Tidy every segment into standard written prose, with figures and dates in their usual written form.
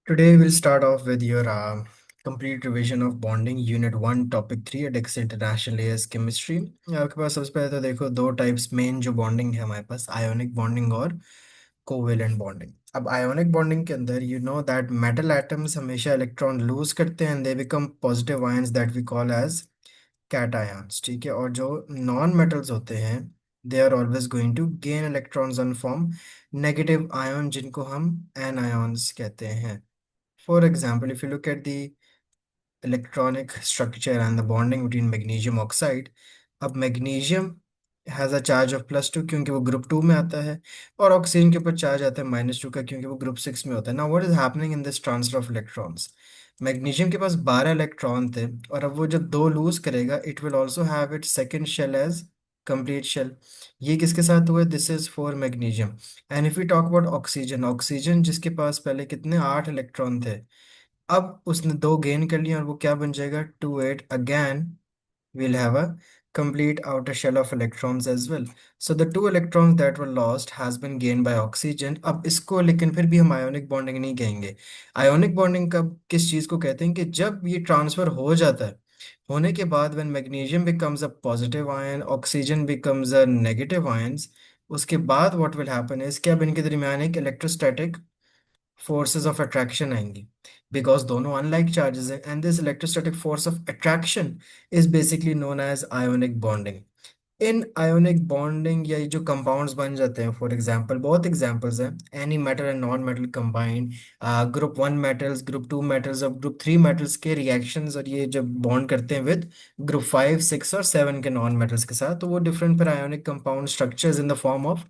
Today we'll start off with your complete revision of bonding unit 1 topic 3 एडेक्स international layers chemistry. आपके पास सबसे पहले तो देखो दो टाइप्स मेन जो बॉन्डिंग है हमारे पास आयोनिक बॉन्डिंग और कोवेलेंट बॉन्डिंग। अब आयोनिक बॉन्डिंग के अंदर you know that metal atoms हमेशा इलेक्ट्रॉन लूज करते हैं and they become positive ions that we call as cations. ठीक है, और जो नॉन मेटल्स होते हैं they are always going to gain electrons on form negative ion जिनको हम एनायंस कहते हैं। For example, if you look at the electronic structure and the bonding between magnesium oxide, अब magnesium has a charge of +2 क्योंकि वो group 2 में आता है, और ऑक्सीजन के ऊपर चार्ज आता है -2 का क्योंकि वो ग्रुप 6 में होता है। Now what is happening in this transfer of electrons? Magnesium के पास 12 इलेक्ट्रॉन थे, और अब वो जब दो लूज करेगा it will also have it second shell as complete shell. ये किसके साथ हुआ? This is for magnesium. And if you talk about oxygen, oxygen जिसके पास पहले कितने 8 इलेक्ट्रॉन थे, अब उसने दो गेन कर लिया और वो क्या बन जाएगा? 2 8 again we'll have a complete outer shell of electrons as well. So the two electrons that were lost has been gained by oxygen. अब इसको लेकिन फिर भी हम आयोनिक बॉन्डिंग नहीं कहेंगे। आयोनिक बॉन्डिंग कब किस चीज को कहते हैं कि जब ये ट्रांसफर हो जाता है, होने के बाद when magnesium becomes a positive ion, oxygen becomes a negative ions, उसके बाद what will happen is कि अब इनके दरमियान एक इलेक्ट्रोस्टैटिक फोर्सेस ऑफ अट्रैक्शन आएंगी, बिकॉज दोनों अनलाइक चार्जेस हैं, and this electrostatic force of attraction is basically known as ionic bonding. इन आयोनिक बॉन्डिंग या ये जो कंपाउंड्स बन जाते हैं, फॉर एग्जांपल बहुत एग्जांपल्स हैं, any metal and non metal combined, group 1 metals, group 2 metals और ग्रुप 3 मेटल्स के रिएक्शंस, और ये जब बॉन्ड करते हैं विद ग्रुप 5 6 और 7 के नॉन मेटल्स के साथ, तो वो डिफरेंट फिर ionic compound structures in the form of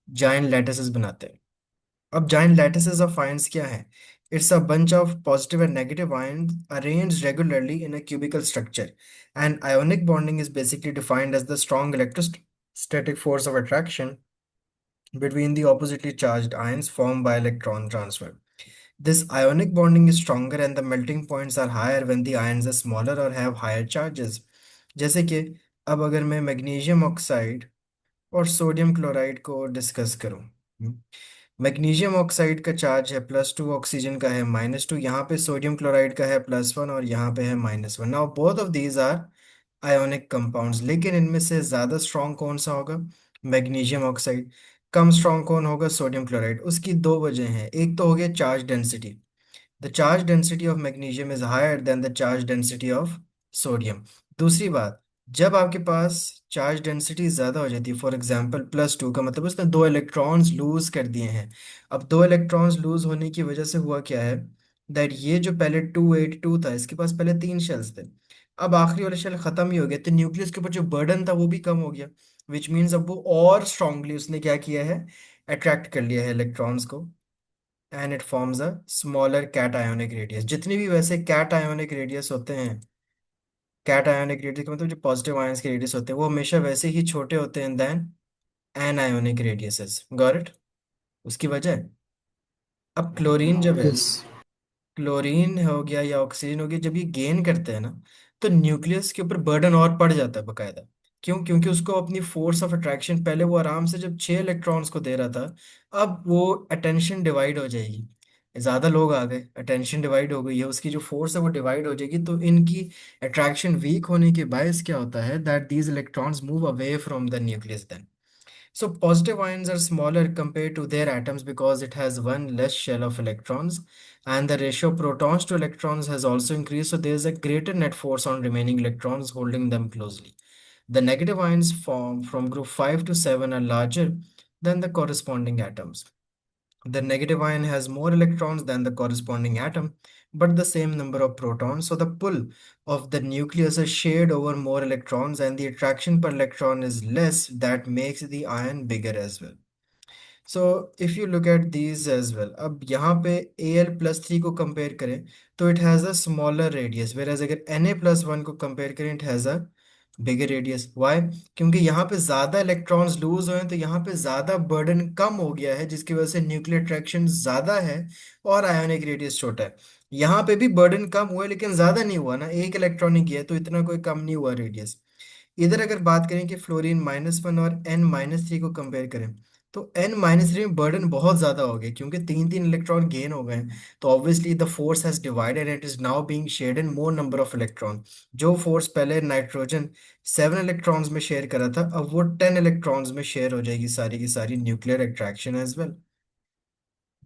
giant lattices बनाते हैं। अब giant lattices of ions क्या है? It's a bunch of positive and negative ions arranged regularly in a cubical structure. And ionic bonding is basically defined as the strong electrostatic force of attraction between the oppositely charged ions formed by electron transfer. This ionic bonding is stronger and the melting points are higher when the ions are smaller or have higher charges. जैसे कि अब अगर मैं magnesium oxide और sodium chloride को discuss करूं, magnesium oxide का charge है +2, ऑक्सीजन का है -2, यहाँ पे सोडियम क्लोराइड का है +1 और यहाँ पे है -1। Now both of these are ionic compounds, लेकिन इनमें से ज़्यादा स्ट्रॉन्ग कौन सा होगा? Magnesium oxide. कम स्ट्रॉन्ग कौन होगा? Sodium chloride. उसकी दो वजह हैं, एक तो हो गया charge density, the charge density of magnesium is higher than the charge density of sodium. दूसरी बात, जब आपके पास चार्ज डेंसिटी ज़्यादा हो जाती है, फॉर एग्जांपल +2 का मतलब उसने दो इलेक्ट्रॉन्स लूज कर दिए हैं। अब दो इलेक्ट्रॉन्स लूज होने की वजह से हुआ क्या है, दैट ये जो पहले 282 था इसके पास पहले तीन शेल्स थे, अब आखिरी वाला शेल खत्म ही हो गया, तो न्यूक्लियस के ऊपर जो बर्डन था वो भी कम हो गया, विच मीन्स अब वो और स्ट्रांगली उसने क्या किया है? अट्रैक्ट कर लिया है इलेक्ट्रॉन्स को, and it forms a smaller cationic radius. जितनी भी वैसे कैट आयोनिक रेडियस होते हैं, कैट आयोनिक रेडियस का मतलब जो पॉजिटिव आयंस के रेडियस होते हैं वो हमेशा वैसे ही छोटे होते हैं than anionic radiuses. Got it? उसकी वजह है, अब क्लोरीन जब है, यस। क्लोरीन हो गया या ऑक्सीजन हो गया, जब ये गेन करते हैं ना, तो न्यूक्लियस के ऊपर बर्डन और पड़ जाता है बकायदा। क्यों? क्योंकि उसको अपनी फोर्स ऑफ अट्रैक्शन, पहले वो आराम से जब 6 इलेक्ट्रॉन्स को दे रहा था, अब वो अटेंशन डिवाइड हो जाएगी, ज्यादा लोग आ गए, अटेंशन डिवाइड हो गई है, उसकी जो फोर्स है वो डिवाइड हो जाएगी, तो इनकी अट्रैक्शन वीक होने के बायस क्या होता है that these electrons move away from the nucleus then. So positive ions are smaller compared to their atoms because it has one less shell of electrons, and the ratio of protons to electrons has also increased, so there is a greater net force on remaining electrons holding them closely. The negative ions formed from group 5 to 7 are larger than the corresponding atoms. The negative ion has more electrons than the corresponding atom, but the same number of protons. So the pull of the nucleus is shared over more electrons, and the attraction per electron is less. That makes the ion bigger as well. So if you look at these as well, अब यहाँ पे Al+3 को compare करें तो it has a smaller radius, whereas अगर Na+1 को compare करें it has a bigger radius. Why? क्योंकि यहाँ पे ज़्यादा इलेक्ट्रॉन्स लूज हुए हैं, तो यहाँ पे ज़्यादा बर्डन कम हो गया है, जिसकी वजह से न्यूक्लियर अट्रैक्शन ज़्यादा है और आयोनिक रेडियस छोटा है। यहाँ पे भी बर्डन कम हुआ है लेकिन ज़्यादा नहीं हुआ ना, एक इलेक्ट्रॉन ही गया है, तो इतना कोई कम नहीं हुआ रेडियस। इधर अगर बात करें कि फ्लोरीन -1 और N-3 को कंपेयर करें, तो n-3 में बर्डन बहुत ज्यादा हो गया क्योंकि तीन तीन इलेक्ट्रॉन गेन हो गए हैं। तो obviously the force has divided, it is now being shared in more number of electron. जो फोर्स पहले नाइट्रोजन 7 इलेक्ट्रॉन्स में शेयर करा था, अब वो 10 इलेक्ट्रॉन्स में शेयर हो जाएगी सारी की सारी nuclear attraction as well.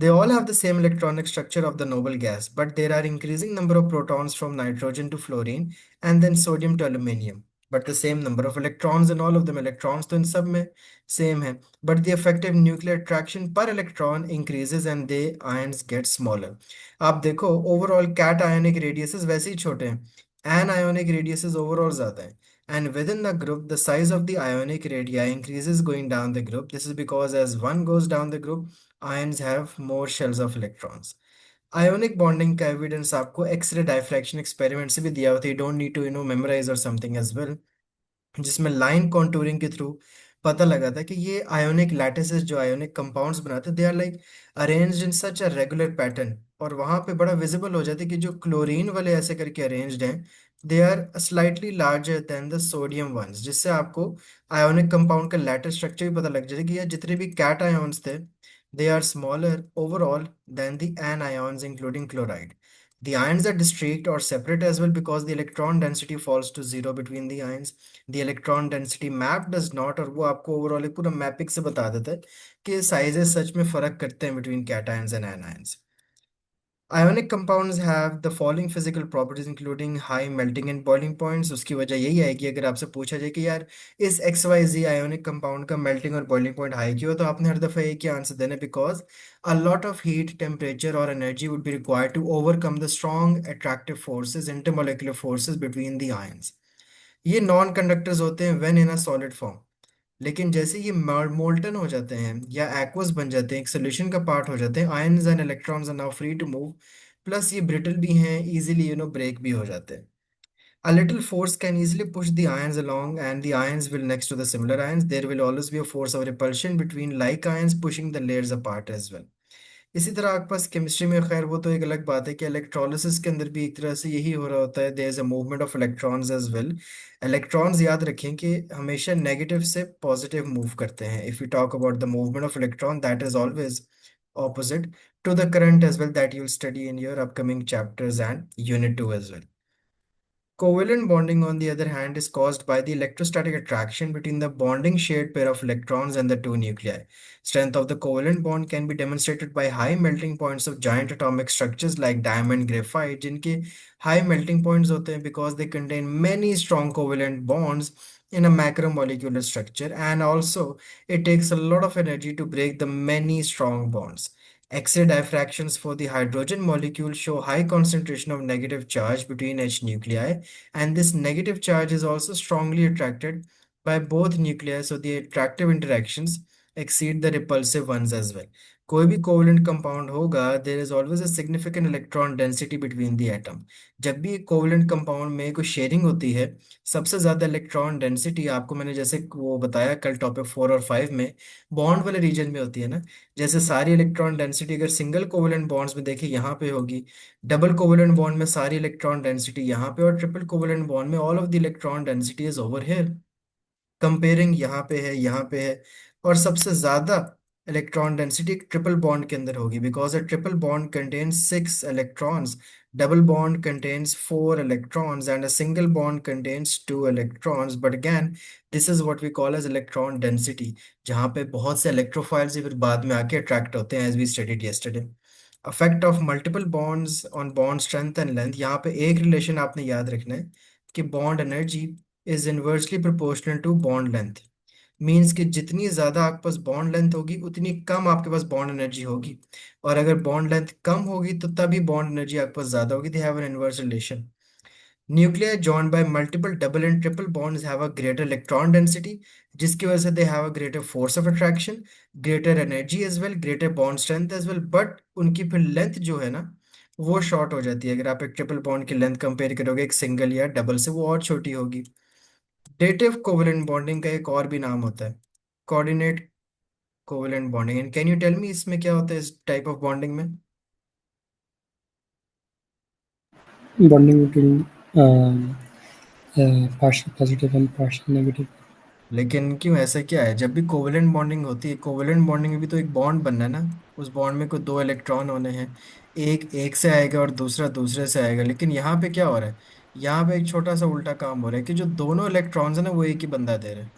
They all have the same electronic structure of the noble gas, but there are increasing number of protons from nitrogen to fluorine and then sodium to aluminium. But the same number of electrons in all of them. Electrons तो इन सब में same है. But the effective nuclear attraction per electron increases and the ions get smaller. आप देखो overall cationic radiuses वैसे ही छोटे हैं. Anionic radiuses overall ज़्यादा हैं. And within the group, the size of the ionic radii increases going down the group. This is because as one goes down the group, ions have more shells of electrons. Ionic bonding का evidence आपको X-ray diffraction experiment से भी दिया होता है. You don't need to memorize or something as well. जिसमें line contouring के through पता लगा था कि ये आयोनिक लैटिसेस जो आयोनिक कंपाउंड्स बनाते they are like arranged in such a regular pattern. और वहां पे बड़ा विजिबल हो जाता है कि जो क्लोरीन वाले ऐसे करके अरेंज्ड हैं, they are slightly larger than the sodium ones, जिससे आपको आयोनिक कंपाउंड का लैटिस स्ट्रक्चर भी पता लग जाता है कि यार जितने भी कैट आयोन्स थे, they are smaller overall than the anions including chloride. The ions are discrete or separate as well because the electron density falls to zero between the ions. The electron density map does not, और वो आपको overall एक पूरा mapping से बता देता है कि साइजेस सच में फर्क करते हैं between cations and anions. Ionic compounds have the following physical properties including high melting and boiling points। उसकी वजह यही है कि अगर आपसे पूछा जाए कि यार इस XYZ ionic compound का melting और boiling point हाई क्यों है, तो आपने हर दफा एक ही आंसर देना है, because a lot of heat, temperature or energy would be required to overcome the strong attractive forces, intermolecular forces between the ions। ये नॉन कंडक्टर्स होते हैं when in a solid form, लेकिन जैसे ये मोल्टन हो जाते हैं या एक्वस बन जाते हैं, एक सोल्यूशन का पार्ट हो जाते हैं, ions and electrons are now free to move. Plus ये ब्रिटल भी हैं, इजीली ब्रेक भी हो जाते हैं। A little force can easily push the ions along, and the ions will next to the similar ions. There will always be a force of repulsion between like ions pushing the layers apart as well. इसी तरह आपके पास chemistry में, खैर वो तो एक अलग बात है कि इलेक्ट्रोलिसिस के अंदर भी एक तरह से यही हो रहा होता है, there is a movement of electrons as well. Electrons याद रखें कि हमेशा नेगेटिव से पॉजिटिव मूव करते हैं। If you talk about the movement of electron, that is always opposite to the current as well, that you'll study in your upcoming chapters and unit 2 as well. Covalent bonding, on the other hand, is caused by the electrostatic attraction between the bonding shared pair of electrons and the two nuclei. Strength of the covalent bond can be demonstrated by high melting points of giant atomic structures like diamond graphite, जिनके high melting points होते हैं because they contain many strong covalent bonds in a macromolecular structure, and also it takes a lot of energy to break the many strong bonds. X-ray diffractions for the hydrogen molecule show high concentration of negative charge between H nuclei, and this negative charge is also strongly attracted by both nuclei, so the attractive interactions exceed the repulsive ones as well। कोई भी covalent compound होगा, there is always a significant electron density between the atom. जब भी एक covalent compound में कोई sharing होती है, सबसे ज्यादा इलेक्ट्रॉन डेंसिटी आपको मैंने जैसे वो बताया कल टॉपिक 4 और 5 में, बॉन्ड वाले रीजन में होती है ना। जैसे सारी इलेक्ट्रॉन डेंसिटी अगर सिंगल कोवलेंट बॉन्ड्स में देखिए यहाँ पे होगी, डबल कोवलेंट बॉन्ड में सारी इलेक्ट्रॉन डेंसिटी यहाँ पे, और ट्रिपल कोवलेंट बॉन्ड में all of the electron density is over here. Comparing यहाँ पे है, यहाँ पे है, और सबसे ज्यादा इलेक्ट्रॉन डेंसिटी ट्रिपल बॉन्ड के अंदर होगी because a triple bond contains 6 electrons, double bond contains 4 electrons and a single bond contains 2 electrons. But again this is what we call as electron density, जहाँ पे बहुत से इलेक्ट्रोफाइल्स फिर बाद में आके अट्रैक्ट होते हैं, as we studied yesterday. Affect of multiple bonds on bond strength and length, यहाँ पे एक रिलेशन आपने याद रखना है कि bond energy is inversely proportional to bond length. Means कि जितनी ज्यादा आपके पास बॉन्ड लेंथ होगी उतनी कम आपके पास बॉन्ड एनर्जी होगी, और अगर बॉन्ड लेंथ कम होगी तो तभी बॉन्ड एनर्जी आपके पास ज्यादा होगी। They have an inverse relation. Nuclei joined by multiple double and triple bonds have a greater electron density, जिसकी वजह से they have a greater force of attraction, greater energy as well, greater bond strength as well, but उनकी फिर length जो है ना, वो short हो जाती है। अगर आप एक ट्रिपल बॉन्ड की लेंथ कंपेयर करोगे एक सिंगल या डबल से, वो और छोटी होगी। डेटिव कोवलेंट बॉन्डिंग का एक और भी नाम होता है coordinate covalent bonding. And can you tell me इसमें क्या होता है इस टाइप ऑफ बॉन्डिंग में? bonding between partial positive and partial negative. लेकिन क्यों, ऐसा क्या है, जब भी कोवेलेंट बॉन्डिंग होती है, कोवेलेंट बॉन्डिंग में भी तो एक बॉन्ड बनना है ना। उस बॉन्ड में कोई दो इलेक्ट्रॉन होने हैं। एक एक से आएगा और दूसरा दूसरे से आएगा, लेकिन यहाँ पे क्या हो रहा है, यहाँ पे एक छोटा सा उल्टा काम हो रहा है कि जो दोनों इलेक्ट्रॉन्स है ना वो एक ही बंदा दे रहा है,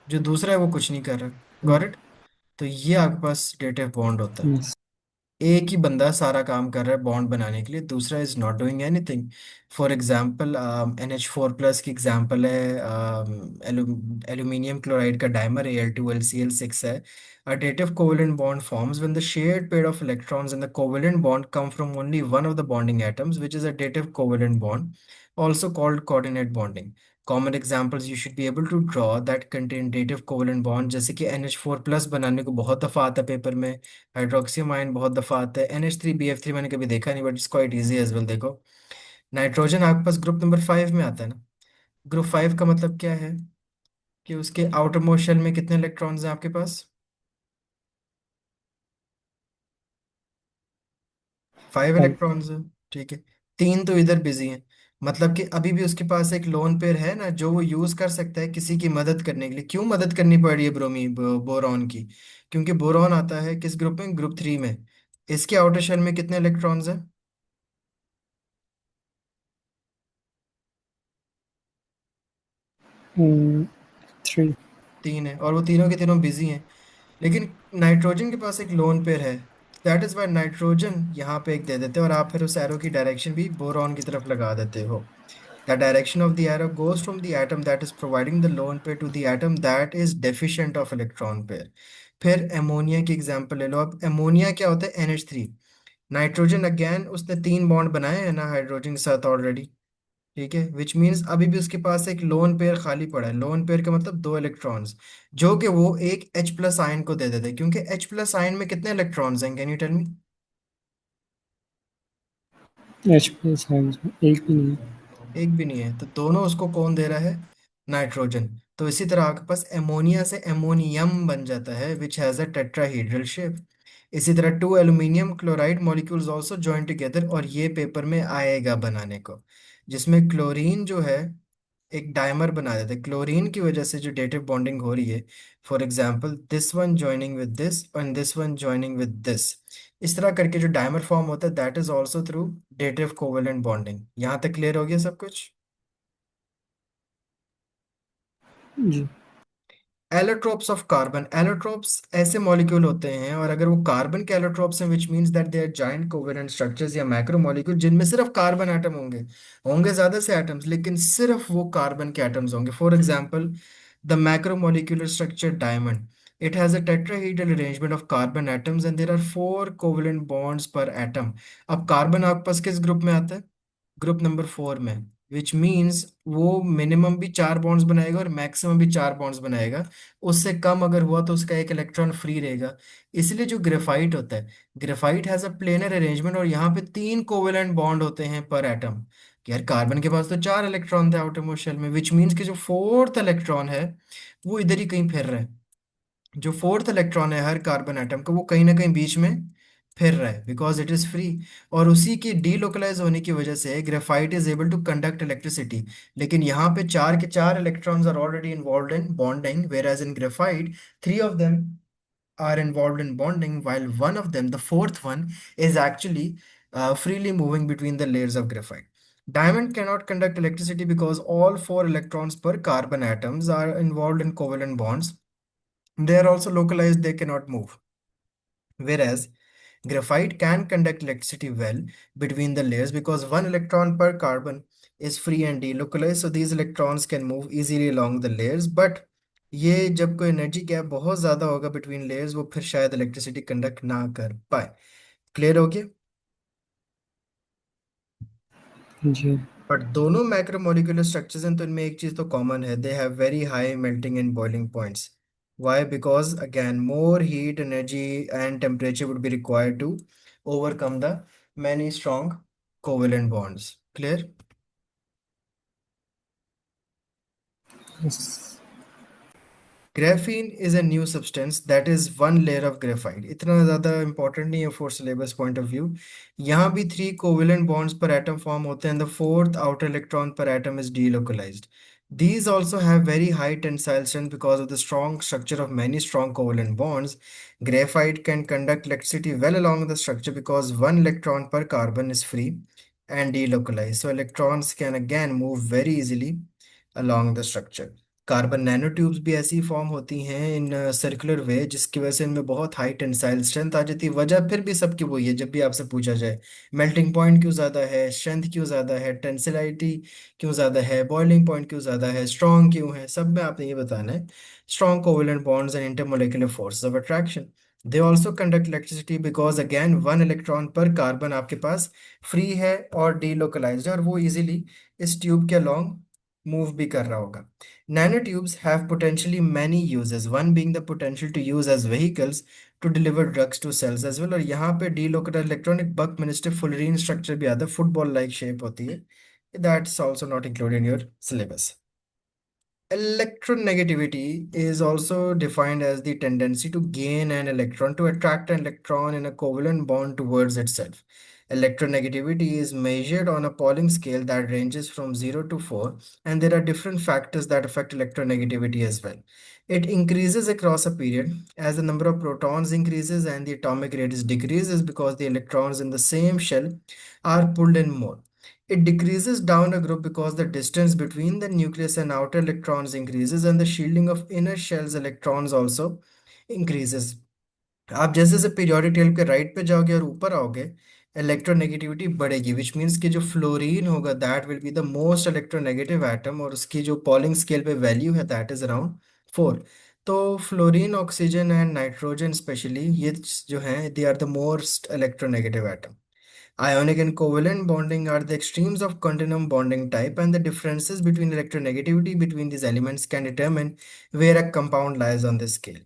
जो दूसरा है वो कुछ नहीं कर रहा। Got it. तो ये आपके पास डेटिव बॉन्ड होता है। यस। एक ही बंदा सारा काम कर रहा है बॉन्ड बनाने के लिए, दूसरा is not doing anything. For example NH4+ की एग्जाम्पल है, एल्यूमिनियम क्लोराइड का डाइमर Al2LCl6 है। A dative covalent bond forms when the shared pair of electrons in the covalent bond come from only one of the bonding atoms, which is a dative covalent bond, also called coordinate bonding. Common examples you should be able to draw that contain dative covalent bond, जैसे कि NH4+ बनाने को बहुत दफ़ा आता है paper में। हाइड्रोक्सीमाइन बहुत दफा आता है। NH3BF3 मैंने कभी देखा नहीं, but it's quite easy as well. देखो, नाइट्रोजन आपके पास ग्रुप नंबर 5 में आता है ना। ग्रुप 5 का मतलब क्या है, कि उसके आउटर मोस्ट शेल में कितने इलेक्ट्रॉन्स हैं आपके पास? 5 फाइव। इलेक्ट्रॉन्स हैं। ठीक है। तीन तो इधर बिजी हैं, मतलब कि अभी भी उसके पास एक लोन पेयर है ना, जो वो यूज कर सकता है किसी की मदद करने के लिए। क्यों मदद करनी पड़ रही है बोरॉन की? क्योंकि बोरॉन आता है किस ग्रुप में, ग्रुप 3 में। इसके आउटर शेल में कितने इलेक्ट्रॉन्स हैं? 3। 3 है, और वो तीनों के तीनों बिजी हैं। लेकिन नाइट्रोजन के पास एक लोन पेयर है। दैट इज वाई नाइट्रोजन यहाँ पे एक दे देते हैं, और आप फिर उस एरो की डायरेक्शन भी बोरॉन की तरफ लगा देते हो। The direction of the arrow goes from the atom that is providing the lone pair to the atom that is deficient of electron pair. फिर एमोनिया की एग्जांपल ले लो। अब एमोनिया क्या होता है, NH3। नाइट्रोजन अगेन उसने 3 बॉन्ड बनाए हैं ना हाइड्रोजन के साथ ऑलरेडी। ठीक है, विच मीन्स अभी भी उसके पास एक लोन पेयर खाली पड़ा है। लोन पेयर का मतलब दो इलेक्ट्रॉन्स, जो कि वो एक H+ आयन को दे देते हैं, क्योंकि H+ आयन में कितने इलेक्ट्रॉन्स हैं, can you tell me? H+ science में एक भी नहीं है। एक भी नहीं है, तो दोनों उसको कौन दे रहा है, नाइट्रोजन। तो इसी तरह आपके पास एमोनिया से एमोनियम बन जाता है, which has a tetrahedral shape. इसी तरह 2 aluminium chloride molecules also join together, और ये पेपर में आएगा बनाने को, जिसमें क्लोरीन जो है एक डायमर बना देते हैं। क्लोरीन की वजह से जो डेटिव बॉन्डिंग हो रही है, for example this one joining with this and this one joining with this, इस तरह करके जो डायमर फॉर्म होता है, that is also through dative covalent bonding. यहाँ तक क्लियर हो गया सब कुछ? जी। एलोट्रोप्स ऑफ कार्बन, एलोट्रोप्स ऐसे मॉलिक्यूल होते हैं, और अगर वो कार्बन के एलोट्रोप्स हैं, which means that they are giant covalent structures या मैक्रो मॉलिक्यूल, जिनमें सिर्फ कार्बन एटम होंगे। होंगे ज्यादा से एटम्स, लेकिन सिर्फ वो कार्बन के एटम्स होंगे। For example the macromolecular structure diamond, it has a tetrahedral arrangement of carbon atoms and there are 4 covalent bonds per atom। अब कार्बन आपके पास किस ग्रुप में आता है, ग्रुप नंबर 4 में। विच मीन्स वो मिनिमम भी 4 बॉन्ड्स बनाएगा और मैक्सिमम भी 4 बॉन्ड्स बनाएगा। उससे कम अगर हुआ तो उसका एक इलेक्ट्रॉन फ्री रहेगा। इसलिए जो ग्रेफाइट होता है, graphite has a planar arrangement, और यहाँ पे 3 कोवेलेंट बॉन्ड होते हैं पर एटम। यार कार्बन के पास तो 4 इलेक्ट्रॉन थे आउटर मोस्ट शेल में, विच मीन्स कि जो फोर्थ इलेक्ट्रॉन है वो इधर ही कहीं फिर रहा है। जो फोर्थ इलेक्ट्रॉन है हर कार्बन एटम का, वो कहीं ना कहीं बीच में फिर रहा है, बिकॉज इट इज फ्री। और उसी की डीलोकलाइज होने की वजह से graphite is able to conduct electricity. लेकिन यहाँ पे 4 के 4 electrons are already involved in bonding, whereas in graphite 3 of them are involved in bonding, while one of them, the fourth one, is actually freely moving between the layers of graphite. Diamond cannot conduct electricity because all 4 electrons per carbon atoms are involved in covalent bonds. They are also localized, they cannot move. Whereas graphite can conduct electricity well between the layers because 1 electron per carbon is free and delocalized, so these electrons can move easily along the layers. But ये जब कोई energy gap बहुत ज्यादा होगा between layers, वो फिर शायद electricity conduct ना कर पाए। क्लियर हो गया? जी। बट दोनों मैक्रोमोलिकुलर स्ट्रक्चर्स हैं, तो इनमें एक चीज तो कॉमन है, they have very high melting and boiling points. Why? Because again more heat energy and temperature would be required to overcome the many strong covalent bonds. Clear? Yes. Graphene is a new substance that is one layer of graphite. इतना ज्यादा important नहीं है for syllabus point of view. यहाँ भी 3 covalent bonds पर atom form होते हैं, the fourth outer electron पर atom is delocalised, These also have very high tensile strength because of the strong structure of many strong covalent bonds. Graphite can conduct electricity well along the structure because one electron per carbon is free and delocalized. So electrons can again move very easily along the structure. Carbon nano tubes भी ऐसी form होती हैं in circular वे, जिसकी वजह से इनमें बहुत high tensile strength आ जाती है। वजह फिर भी सबकी वही है, जब भी आपसे पूछा जाए मेल्टिंग पॉइंट क्यों ज़्यादा है, स्ट्रेंथ क्यों ज़्यादा है, टेंसिलिटी क्यों ज़्यादा है, बॉइलिंग पॉइंट क्यों ज़्यादा है, स्ट्रॉन्ग क्यों है, सब में आपने ये बताना है। Strong covalent bonds and intermolecular forces of attraction. They also conduct electricity because again one electron पर कार्बन आपके पास फ्री है और डीलोकलाइज्ड है, और वो इजीली इस ट्यूब के अलॉन्ग मूव भी कर रहा होगा। Nanotubes have potentially many uses, one being the potential to use as vehicles to deliver drugs to cells as well। और यहाँ पे delocalized electronic Buckminster Fullerene structure भी आता है, फुटबॉल लाइक शेप होती है। That's also not included in your syllabus। Electronegativity is also defined as the tendency to gain an electron, to attract an electron in a covalent bond towards itself. Electronegativity is measured on a Pauling scale that ranges from 0 to 4, and there are different factors that affect electronegativity as well. It increases across a period as the number of protons increases and the atomic radius decreases because the electrons in the same shell are pulled in more. It decreases down a group because the distance between the nucleus and outer electrons increases and the shielding of inner shell's electrons also increases। आप जैसे जैसे periodic table के right पे जाओगे और ऊपर आओगे, electronegativity बढ़ेगी, विच मीन्स कि जो फ्लोरीन होगा that will be the most electronegative atom, और उसकी जो पॉलिंग स्केल पे वैल्यू है दैट इज अराउंड 4। तो fluorine, oxygen and nitrogen specially, ये जो हैं they are the most electronegative atom. Ionic and covalent bonding are the extremes of continuum bonding type, and the differences between electronegativity between these elements can determine where a compound lies on this scale।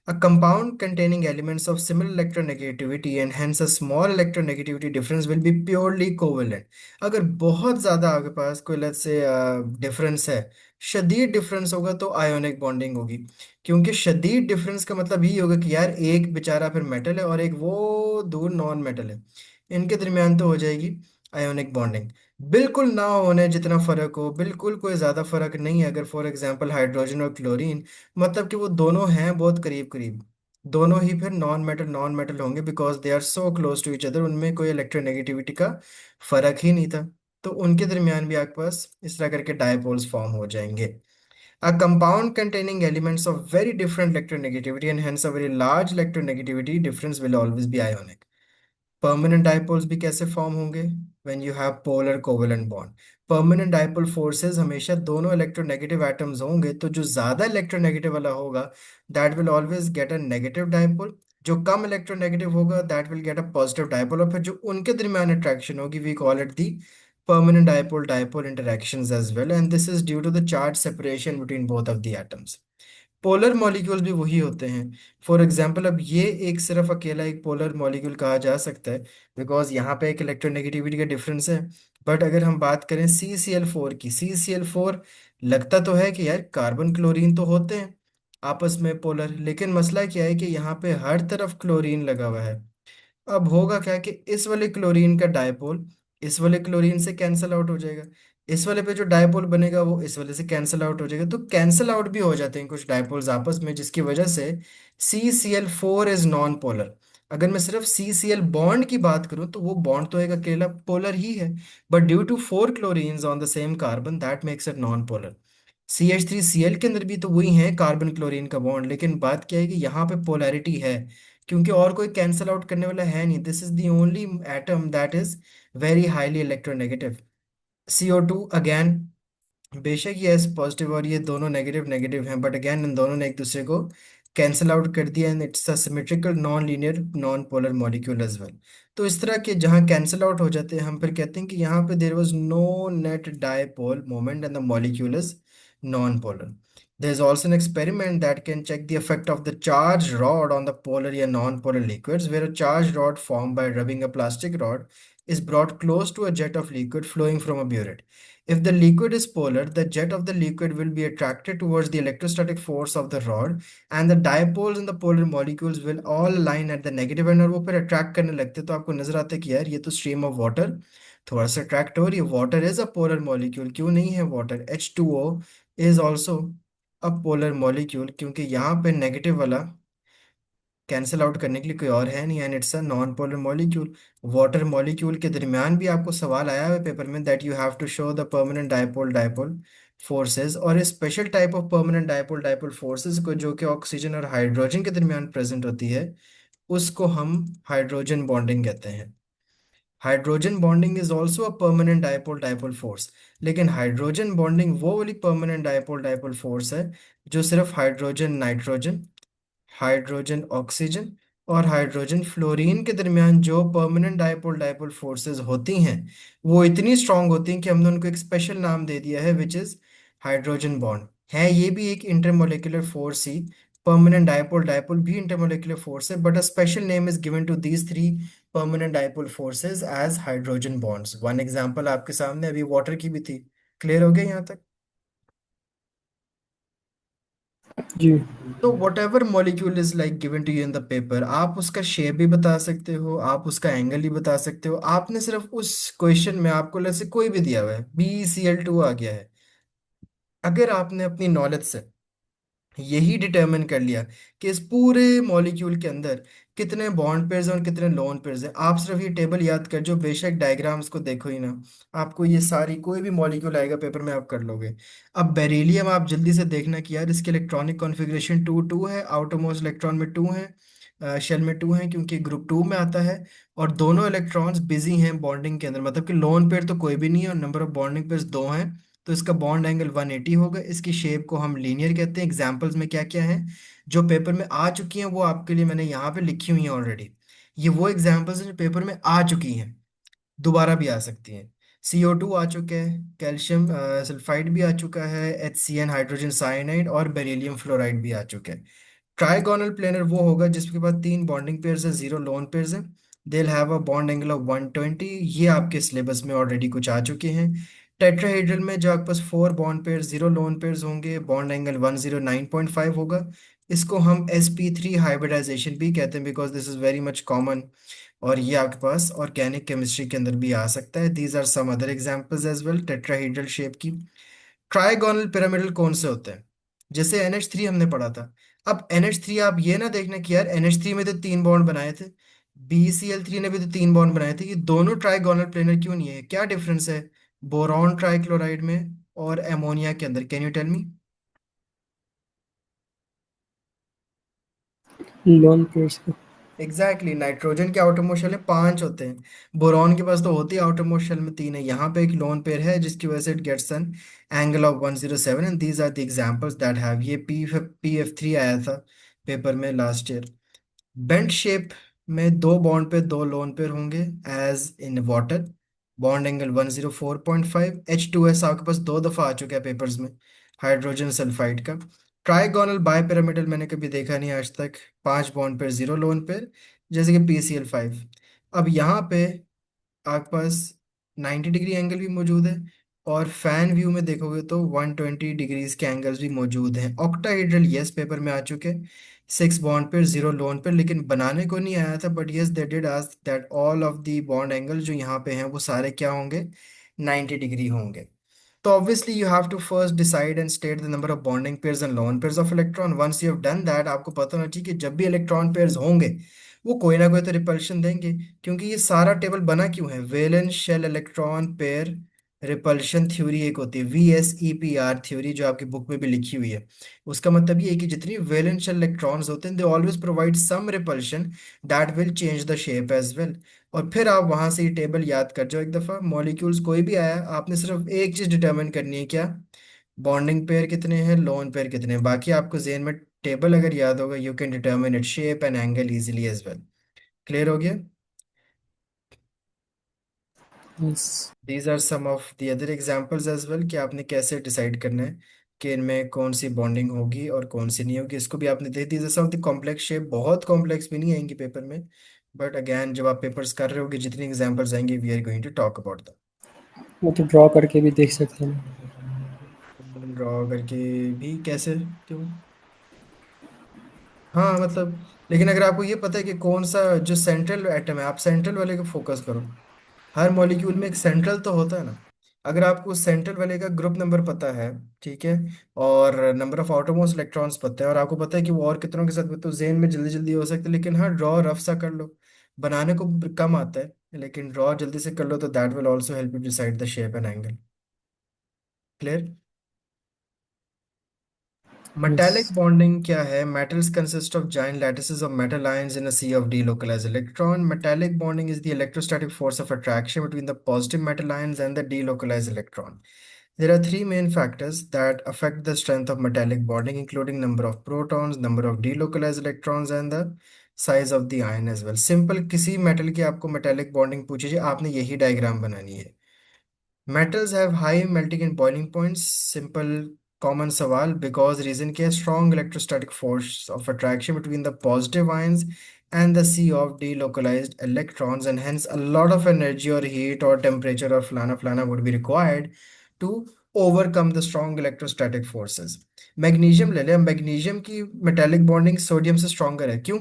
A compound containing elements of similar electronegativity and hence a small electronegativity difference will be purely covalent। अगर बहुत ज़्यादा आपके पास कोई let's say difference है, शदीद difference होगा, तो ionic bonding होगी। क्योंकि शदीद डिफरेंस का मतलब ही होगा कि यार एक बेचारा फिर मेटल है और एक वो दूर नॉन मेटल है, इनके दरमियान तो हो जाएगी आयोनिक बॉन्डिंग। बिल्कुल ना होने जितना फर्क हो, बिल्कुल कोई ज़्यादा फर्क नहीं है, अगर फॉर एग्जांपल हाइड्रोजन और क्लोरीन, मतलब कि वो दोनों हैं बहुत करीब करीब, दोनों ही फिर नॉन मेटल होंगे because they are so close to each other, उनमें कोई इलेक्ट्रोनेगेटिविटी का फर्क ही नहीं था। तो उनके दरमियान भी आपके पास इस तरह करके डायपोल्स फॉर्म हो जाएंगे। A compound containing elements of very different electronegativity and hence a very large electronegativity difference will always be ionic। Permanent dipoles भी कैसे फॉर्म होंगे? When you have polar covalent bond. Permanent dipole forces हमेशा दोनों electronegative atoms होंगे, तो जो ज्यादा electronegative वाला होगा that will always get a negative dipole, जो कम इलेक्ट्रोनेगेटिव होगा that will get a positive dipole, और फिर जो उनके दरमियान अट्रैक्शन होगी we call it the permanent dipole dipole interactions as well, and this is due to the charge separation between both of the atoms। Polar molecules भी वही होते हैं। फॉर एग्जांपल अब ये एक सिर्फ अकेला एक पोलर मॉलिक्यूल कहा जा सकता है बिकॉज यहाँ पे एक इलेक्ट्रोनेगेटिविटी का डिफरेंस है। बट अगर हम बात करें CCl4 की, CCl4 लगता तो है कि यार कार्बन क्लोरीन तो होते हैं आपस में पोलर, लेकिन मसला क्या है कि यहाँ पे हर तरफ क्लोरीन लगा हुआ है। अब होगा क्या कि इस वाले क्लोरीन का डायपोल इस वाले क्लोरीन से कैंसल आउट हो जाएगा, इस वाले पे जो डायपोल बनेगा वो इस वाले से कैंसल आउट हो जाएगा, तो कैंसल आउट भी हो जाते हैं कुछ डायपोल्स आपस में, जिसकी वजह से CCl4 इज नॉन पोलर। अगर मैं सिर्फ CCl बॉन्ड की बात करूं तो वो बॉन्ड तो एक अकेला पोलर ही है, but due to 4 chlorines on the same carbon that makes it non polar. CH3Cl के अंदर भी तो वही है कार्बन क्लोरीन का बॉन्ड, लेकिन बात क्या है कि यहाँ पे पोलैरिटी है क्योंकि और कोई कैंसल आउट करने वाला है नहीं। This is the only atom that is very highly electronegative. CO2 again, बेशक ये एस पॉजिटिव और ये दोनों नेगेटिव नेगेटिव हैं, बट अगेन इन दोनों ने एक दूसरे को कैंसल आउट कर दिया and it's a symmetrical non linear non polar molecule as well. तो इस तरह के जहाँ कैंसल आउट हो जाते हैं हम फिर कहते हैं कि यहाँ पे there was no net dipole moment and the molecule is non polar. There is also an experiment that can check the effect of the charged rod on the polar and non-polar liquids, where a charged rod formed by rubbing a plastic rod is brought close to a jet of liquid flowing from a burette। If the liquid is polar, the jet of the liquid will be attracted towards the electrostatic force of the rod, and the dipoles in the polar molecules will all align at the negative end, और वो फिर attract करने लगते हैं। तो आपको नजर आता है कि यार ये तो स्ट्रीम ऑफ वाटर थोड़ा सा अट्रैक्ट हो रही है। Water is a polar molecule, क्यों नहीं है? Water H2O is also a polar molecule, क्योंकि यहाँ पे नेगेटिव वाला कैंसिल आउट करने के लिए कोई और है नहीं, and it's a non polar molecule. Water molecule के दरमियान भी आपको सवाल आया हुआ है पेपर में, that you have to show the permanent dipole dipole forces, और a special type of permanent dipole dipole forces को जो कि ऑक्सीजन और हाइड्रोजन के दरमियान प्रेजेंट होती है, उसको हम हाइड्रोजन बॉन्डिंग कहते हैं। Hydrogen bonding is also a permanent dipole dipole force, लेकिन हाइड्रोजन बॉन्डिंग वो वाली परमानेंट डायपोल डायपोल फोर्स है जो सिर्फ हाइड्रोजन नाइट्रोजन, हाइड्रोजन ऑक्सीजन और हाइड्रोजन फ्लोरीन के दरमियान जो परमानेंट डायपोल डायपोल फोर्सेस होती हैं, वो इतनी स्ट्रांग होती हैं कि हमने उनको एक स्पेशल नाम दे दिया है, विच इज हाइड्रोजन बॉन्ड। है ये भी एक इंटरमोलिकुलर फोर्स ही, परमानेंट डायपोल डायपोल भी इंटरमोलिकुलर फोर्स है, but a special name is given to these three permanent dipole forces as hydrogen bonds. One example आपके सामने अभी वाटर की भी थी। क्लियर हो गया यहाँ तक? जी। तो whatever molecule is like given to you in the paper, आप उसका शेप भी बता सकते हो, आप उसका एंगल भी बता सकते हो। आपने सिर्फ उस क्वेश्चन में आपको जैसे कोई भी दिया हुआ है, BeCl2 आ गया है, अगर आपने अपनी नॉलेज से यही डिटरमिन कर लिया कि इस पूरे मॉलिक्यूल के अंदर कितने बॉन्ड पेयर्स हैं और कितने लोन पेयर्स हैं, आप सिर्फ ये टेबल याद कर, जो बेशक डायग्राम्स को देखो ही ना, आपको ये सारी कोई भी मॉलिक्यूल आएगा पेपर में आप कर लोगे। अब बेरिलियम आप जल्दी से देखना कि यार इसके इलेक्ट्रॉनिक कॉन्फ़िगरेशन 2 2 है, आउटरमोस्ट इलेक्ट्रॉन में 2 है, शेल में 2 है क्योंकि ग्रुप 2 में आता है, और दोनों इलेक्ट्रॉन्स बिजी हैं बॉन्डिंग के अंदर, मतलब कि लोन पेयर तो कोई भी नहीं है और नंबर ऑफ बॉन्डिंग पेयर्स 2 हैं। तो इसका बॉन्ड एंगल 180 होगा। इसकी शेप को हम लीनियर कहते हैं। एग्जाम्पल्स में क्या क्या है जो पेपर में आ चुकी हैं, वो आपके लिए मैंने यहाँ पे लिखी हुई हैं ऑलरेडी। ये वो एग्जाम्पल्स हैं जो पेपर में आ चुकी हैं, दोबारा भी आ सकती हैं। CO2 आ चुका है, कैल्शियम सल्फाइड भी आ चुका है, HCN हाइड्रोजन साइनाइड और बेरिलियम फ्लोराइड भी आ चुका है। ट्राइगोनल प्लेनर वो होगा जिसके पास 3 बॉन्डिंग पेयर्स है, 0 लोन पेयर्स है, they have a bond angle of 120। ये आपके सिलेबस में ऑलरेडी कुछ आ चुके हैं। टेट्राहेड्रल में जो आपके पास 4 बॉन्ड पेयर्स, 0 लोन पेयर्स होंगे, बॉन्ड एंगल 109.5 होगा। इसको हम sp3 हाइब्रिडाइजेशन भी कहते हैं, because this is very much common, और ये आपके पास ऑर्गेनिक केमिस्ट्री के अंदर भी आ सकता है। These are some other examples as well tetrahedral shape की। ट्राइगोनल पिरामिडल कौन से होते हैं? जैसे NH3 हमने पढ़ा था। अब NH3 आप ये ना देखना कि यार NH3 में तो 3 बॉन्ड बनाए थे, BeCl3 ने भी तो 3 बॉन्ड बनाए थे, ये दोनों ट्राइगोनल प्लेनर क्यों नहीं है? क्या डिफरेंस है बोरॉन ट्राइक्लोराइड में और एमोनिया के अंदर? Can you tell me? Lone pairs का। एग्जैक्टली, नाइट्रोजन के आउटर मोस्ट शेल में 5 होते हैं, बोरॉन के पास तो होती है आउटर मोस्ट शेल में 3 है। यहाँ पे एक लोन पेयर है जिसकी वजह से it gets an angle of 107, and these are the examples that have. ये PF3 आया था पेपर में लास्ट ईयर। बेंट शेप में 2 बॉन्ड पे 2 लोन पेयर होंगे as in water, bond angle 104.5। H2S आपके पास 2 दफा आ चुका है पेपर्स में, हाइड्रोजन सल्फाइड का। ट्राइगोनल बाइपिरामिडल मैंने कभी देखा नहीं आज तक, 5 बॉन्ड पेयर 0 लोन पेयर, जैसे कि PCl5। अब यहाँ पे आपके पास 90 डिग्री एंगल भी मौजूद है, और फैन व्यू में देखोगे तो 120 डिग्रीज के एंगल्स भी मौजूद हैं। ऑक्टाहेड्रल यस पेपर में आ चुके, 6 बॉन्ड पे 0 लोन पे, लेकिन बनाने को नहीं आया था, but yes they did ask that all of the bond angle जो यहाँ पे हैं वो सारे क्या होंगे? 90 डिग्री होंगे। तो obviously you have to first decide and state the number of bonding pairs and lone pairs of electron. Once you have done that, आपको पता होना चाहिए कि जब भी इलेक्ट्रॉन पेयर्स होंगे वो कोई ना कोई तो रिपल्शन देंगे, क्योंकि ये सारा टेबल बना क्यों है? Valence shell electron pair repulsion theory एक होती है, VSEPR थ्योरी, जो आपकी बुक में भी लिखी हुई है। उसका मतलब ये है कि जितनी वैलेंस शेल इलेक्ट्रॉन्स होते हैं, they always provide some repulsion that will change the shape as well. और फिर आप वहां से ये टेबल याद कर जाओ एक दफा। मॉलिक्यूल्स कोई भी आया, आपने सिर्फ एक चीज डिटरमिन करनी है, क्या? बॉन्डिंग पेयर कितने हैं, लोन पेयर कितने हैं। बाकी आपको जेन में टेबल अगर याद होगा, you can determine it shape and angle easily as well. Clear हो गया? Yes. These are some of the other examples as well, कि आपने कैसे डिसाइड करना है कि इनमें कौन सी बॉन्डिंग होगी और कौन सी नहीं होगी। इसको भी आपने देख, these are some of the complex shape, बहुत कॉम्प्लेक्स भी नहीं आएंगी पेपर में, बट अगेन जब आप पेपर्स कर रहे होगे जितनी एग्जांपल्स आएंगे, we are going to talk about वो तो ड्रॉ करके भी देख सकते हैं। दैम। ड्रॉ करके भी कैसे? क्यों? हाँ मतलब, लेकिन अगर आपको ये पता है कि कौन सा जो सेंट्रल एटम है, आप सेंट्रल वाले को फोकस करो। हर मॉलिक्यूल में एक सेंट्रल तो होता है ना, अगर आपको सेंट्रल वाले का ग्रुप नंबर पता है, ठीक है, और नंबर ऑफ आउटरमोस्ट इलेक्ट्रॉन्स पता है, और आपको पता है कि वो और कितनों के साथ, तो जेन में जल्दी जल्दी हो सकता है। लेकिन हाँ, ड्रॉ रफ सा कर लो, बनाने को कम आता है, लेकिन ड्रॉ जल्दी से कर लो, तो that will also help you decide the shape and angle. Clear? Metallic Yes. bonding क्या है? Metals consist of giant lattices of metal ions in a sea of delocalized electron. Metallic bonding is the electrostatic force of attraction between the positive metal ions and the delocalized electron. There are three main factors that affect the strength of metallic bonding, including number of protons, number of delocalized electrons, and the size of the ion as well. Simple किसी metal की आपको metallic bonding पूछी जाए, आपने यही diagram बनानी है। Metals have high melting and boiling points. Simple common सवाल, because reason क्या है? Strong electrostatic force of attraction between the positive ions and the sea of delocalized electrons, and hence a lot of energy or heat or temperature or flana flana would be required to overcome the strong electrostatic forces. Magnesium ले लें, magnesium की metallic bonding sodium से stronger है। क्यों?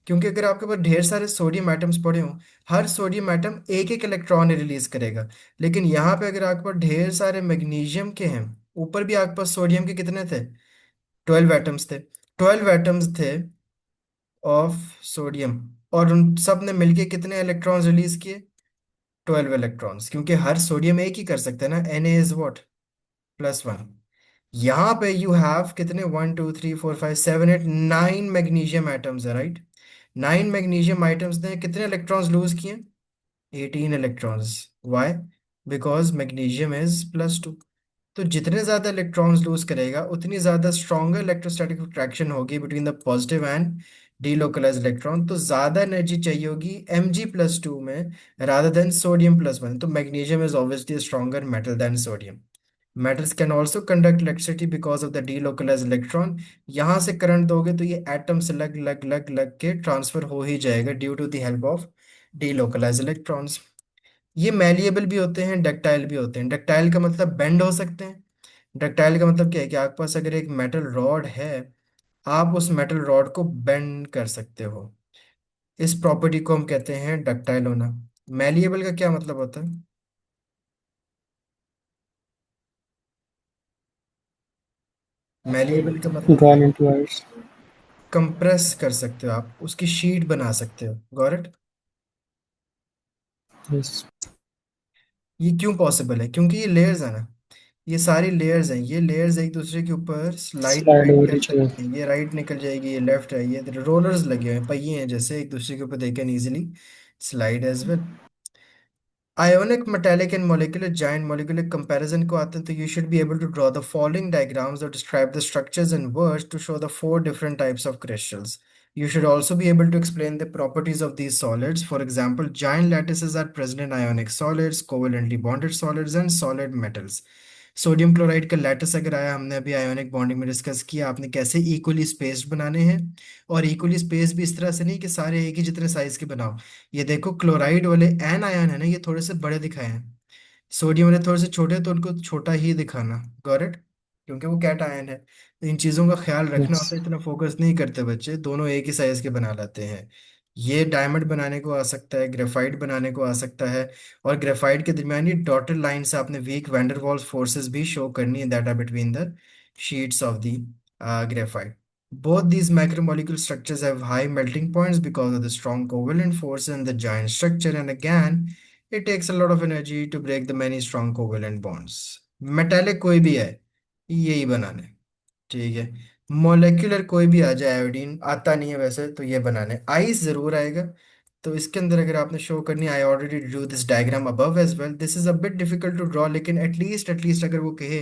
क्योंकि अगर आपके पास ढेर सारे सोडियम एटम्स पड़े हों, हर सोडियम एटम एक एक इलेक्ट्रॉन रिलीज करेगा। लेकिन यहाँ पे अगर आपके पास ढेर सारे मैग्नीशियम के हैं, ऊपर भी आपके पास सोडियम के कितने थे? 12 एटम्स थे। 12 एटम्स थे ऑफ सोडियम, और उन सब ने मिलके कितने इलेक्ट्रॉन्स रिलीज किए? 12 इलेक्ट्रॉन्स, क्योंकि हर सोडियम एक ही कर सकते हैं ना, Na इज व्हाट? +1। यहाँ पे यू हैव कितने? 1 2 3 4 5 7 8 9 मैग्नीशियम एटम्स है, राइट? 9 मैग्नीशियम आइटम्स ने कितने इलेक्ट्रॉन्स लूज किए? 18 electrons. Why? Because magnesium is +2। तो जितने ज्यादा इलेक्ट्रॉन्स लूज करेगा, उतनी ज्यादा स्ट्रॉन्गर इलेक्ट्रोस्टैटिक अट्रैक्शन होगी between the positive and delocalize electron, तो ज्यादा एनर्जी चाहिए होगी Mg+2 में, रादर देन सोडियम +1। तो magnesium is obviously stronger metal than sodium. Metals can also conduct electricity because of the delocalized electron। यहाँ से current दोगे तो ये एटम से लग लग लग लग के ट्रांसफर हो ही जाएगा, due to the help of delocalized electrons। ये मैलिएबल भी होते हैं, डक्टाइल भी होते हैं। डक्टाइल का मतलब बेंड हो सकते हैं। डक्टाइल का मतलब क्या है? कि आपके पास अगर एक मेटल रॉड है, आप उस मेटल रॉड को बेंड कर सकते हो। इस प्रॉपर्टी को हम कहते हैं डक्टाइल होना। मैलिएबल का क्या मतलब होता है? मैलिएबल का मतलब Drawn into ice. कंप्रेस कर सकते हो, आप उसकी शीट बना सकते हो। Got it? Yes. ये क्यों पॉसिबल है? क्योंकि ये लेयर्स है ना, ये सारी लेयर्स हैं, ये लेयर्स एक दूसरे के ऊपर स्लाइड Slide राइट over कर each other. सकती हैं। ये राइट निकल जाएगी, ये लेफ्ट है, ये रोलर्स लगे हुए हैं, पहिए हैं जैसे, एक दूसरे के ऊपर they can easily slide as well. Ionic, metallic, and molecular giant molecular comparison को आते हैं, तो you should be able to draw the following diagrams that describe the structures and words to show the 4 different types of crystals. You should also be able to explain the properties of these solids. For example, giant lattices are present in ionic solids, covalently bonded solids, and solid metals. Sodium chloride का lattice अगर आया, हमने अभी ionic bonding में discuss किया, आपने कैसे equally spaced बनाने हैं। और इक्वली स्पेस भी इस तरह से नहीं कि सारे एक ही जितने साइज के बनाओ। ये देखो, क्लोराइड वाले एन आयन है ना, ये थोड़े से बड़े दिखाए हैं। सोडियम वाले थोड़े से छोटे, तो उनको छोटा ही दिखाना। Got it? क्योंकि वो कैट आयन है, तो इन चीज़ों का ख्याल रखना होता Yes. है। इतना फोकस नहीं करते बच्चे, दोनों एक ही साइज के बना लेते हैं। ये डायमंड बनाने को आ सकता है, ग्रेफाइट बनाने को आ सकता है। और ग्रेफाइट के दरमियान ये डॉटेड लाइन से आपने वीक वैंडरवाल्स फोर्सेस भी शो करनी है, that are between the sheets of the graphite. Both these macromolecule structures have high melting points because of the strong covalent force in the giant structure, and again, it takes a lot of energy to break the many strong covalent bonds. Metallic कोई भी है, यही बनाने। ठीक है। Molecular कोई भी आ जाए, आयोडीन आता नहीं है वैसे, तो ये बनाने। आइस जरूर आएगा। तो इसके अंदर अगर आपने शो करनी, I already drew this diagram above as well, this is a bit difficult to draw, लेकिन एटलीस्ट अगर वो कहे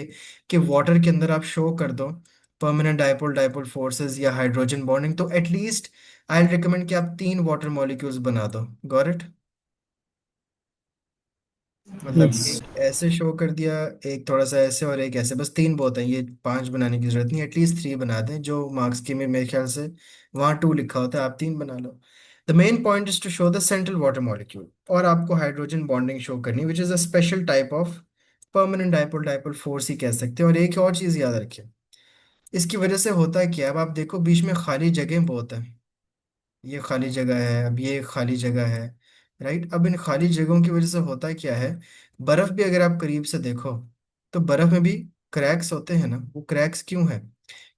कि वाटर के अंदर आप शो कर दो परमानेंट डाइपोल डाइपोल फोर्सेस या हाइड्रोजन बॉन्डिंग, तो एटलीस्ट आई रिकमेंड कि आप 3 वाटर मॉलिक्यूल्स बना दो। Got it? मतलब Yes. एक ऐसे शो कर दिया, एक थोड़ा सा ऐसे, और एक ऐसे, बस 3 बहुत हैं, ये 5 बनाने की जरूरत नहीं, एटलीस्ट 3 बना दें। जो मार्क्स की में मेरे ख्याल से वहाँ 2 लिखा होता है, आप 3 बना लो। The main point is to show the central water molecule, और आपको हाइड्रोजन बॉन्डिंग शो करनी, which is a special type of permanent dipole dipole force ही कह सकते हैं। और एक और चीज़ याद रखिए, इसकी वजह से होता है क्या, अब आप देखो बीच में खाली जगह बहुत है। ये खाली जगह है, अब ये खाली जगह है, राइट। अब इन खाली जगहों की वजह से होता क्या है, बर्फ भी अगर आप करीब से देखो तो बर्फ में भी क्रैक्स होते हैं ना। वो क्रैक्स क्यों है?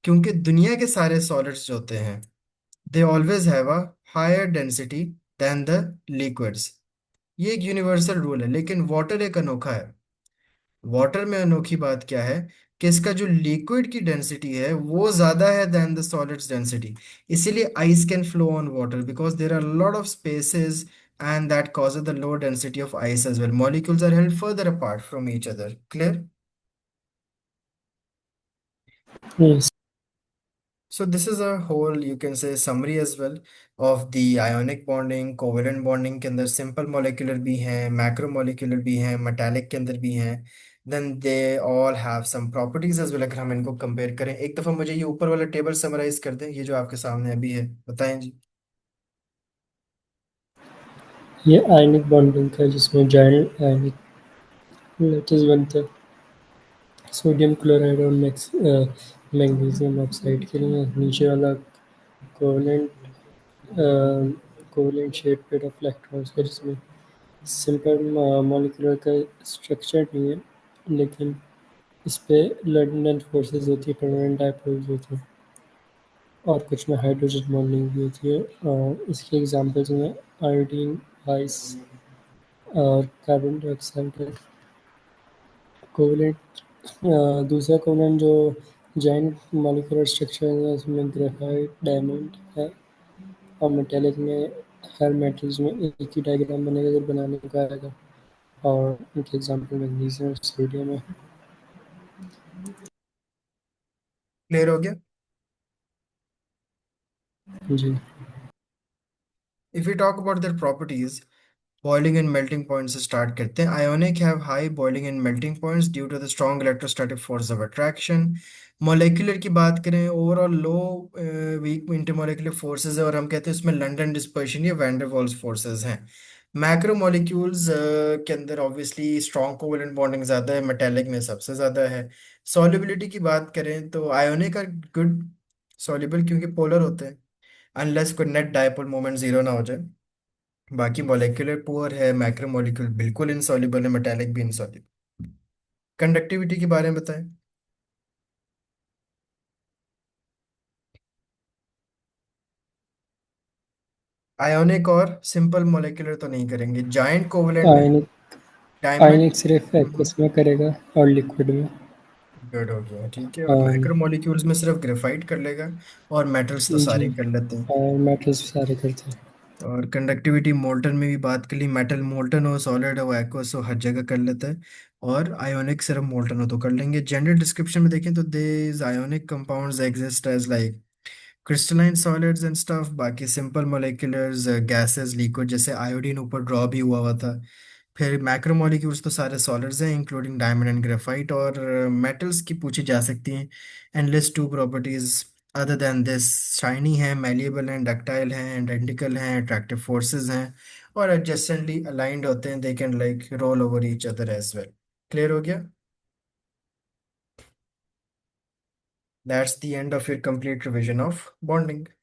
क्योंकि दुनिया के सारे सॉलिड्स जो होते हैं they always have a higher density than the liquids. ये एक यूनिवर्सल रूल है, लेकिन वाटर एक अनोखा है। वाटर में अनोखी बात क्या है कि इसका जो लिक्विड की डेंसिटी है वो ज्यादा है देन द सॉलिड्स डेंसिटी। इसीलिए ice can flow on water because there are lot of spaces and that causes the low density of ice as well. Molecules are held further apart from each other. Clear? Yes. So this is a whole, you can say, summary as well of the ionic bonding, covalent bonding के अंदर simple molecular भी हैं, macromolecular भी हैं, metallic के अंदर भी हैं। Then they all have some properties as well। अगर हम इनको compare करें, एक दफ़ा मुझे ये ऊपर वाला टेबल समराइज कर दें, ये जो आपके सामने अभी है, बताएं जी। ये आयनिक बॉन्डिंग का, जिसमें जाइंट आयनिक लेटर्स बनते हैं। सोडियम क्लोराइड और मैग्नीशियम ऑक्साइड के लिए नीचे वाला covalent covalent shape pair of electrons है, जिसमें सिंपल मॉलिक्यूलर का स्ट्रक्चर नहीं है, लेकिन इस पे लंडन फोर्सेस होती है, परमानेंट डायपोल्स होते हैं, और कुछ में हाइड्रोजन बॉन्डिंग भी होती है। और इसके एग्जांपल्स में आयोडीन, आइस और कार्बन डाइऑक्साइड है। कोवलेंट दूसरा कोवलेंट जो जॉइंट मॉलिक्यूलर स्ट्रक्चर है, उसमें ग्रेफाइट, डायमंड है। और मेटेलिक में हर मेटल्स में एक ही डायग्राम बनेगा अगर बनाने को आएगा। और उनके एग्जांपल मैग्नीशियम और सोडियम है। क्लियर हो गया? जी। If we talk about their properties, boiling and melting point से स्टार्ट करते हैं। Ionic have high boiling and melting points due to the strong electrostatic force of attraction. Molecular की बात करें, overall low weak intermolecular forces है, और हम कहते हैं इसमें लंडन डिस्पर्शन या वैन डर वाल्स फोर्सेस हैं। मैक्रो मॉलिक्यूल्स के अंदर ऑब्वियसली स्ट्रॉन्ग कोवलेंट बॉन्डिंग ज़्यादा है, मेटेलिक में सबसे ज़्यादा है। सॉल्युबिलिटी की बात करें तो आयोनिक आर गुड सॉल्युबल क्योंकि पोलर होते हैं, अनलेस कोई नेट डायपोल मोमेंट जीरो ना हो जाए। बाकी मॉलिक्यूलर पुअर है, मैक्रो मॉलिक्यूल बिल्कुल इनसॉल्युबल है, मेटालिक भी इनसॉल्युबल। कंडक्टिविटी के बारे में बताएं। आयोनिक और सिंपल मॉलिक्यूलर तो नहीं करेंगे, जाइंट कोवलेंट में आयनिक डायमंड। आयनिक सिर्फ एक्वस में करेगा और लिक्विड में। गुड हो गया, ठीक है। और और मैक्रो मॉलिक्यूल्स में सिर्फ ग्रेफाइट कर लेगा, और मेटल्स तो जी, सारे कर लेते हैं। और मेटल्स सारे करते हैं। और कंडक्टिविटी मोल्टन में भी बात कर ली, मेटल मोल्टन हो, सॉलिड हो, एक्वस हो, हर जगह कर लेता है। और आयोनिक सिर्फ मोल्टन हो तो कर लेंगे। जेनरल डिस्क्रिप्शन में देखें तो they ionic compounds exist as like crystalline solids and stuff. बाकी सिंपल मोलिकुलर्स, गैसेस, लिक्विड, जैसे आयोडीन ऊपर ड्रॉ भी हुआ हुआ था। फिर मैक्रोमोलिक्यूल्स तो सारे सॉलिड्स हैं इंक्लूडिंग डायमंड एंड ग्रेफाइट। और मेटल्स की पूछी जा सकती हैं, and list two properties other than this. Shiny है, मैलिएबल हैं, डक्टाइल हैं, आइडेंटिकल हैं, अट्रैक्टिव फोर्सेस हैं, और एडजेसेंटली अलाइंड होते हैं। They can like roll over each other as well. Clear हो गया? That's the end of your complete revision of bonding.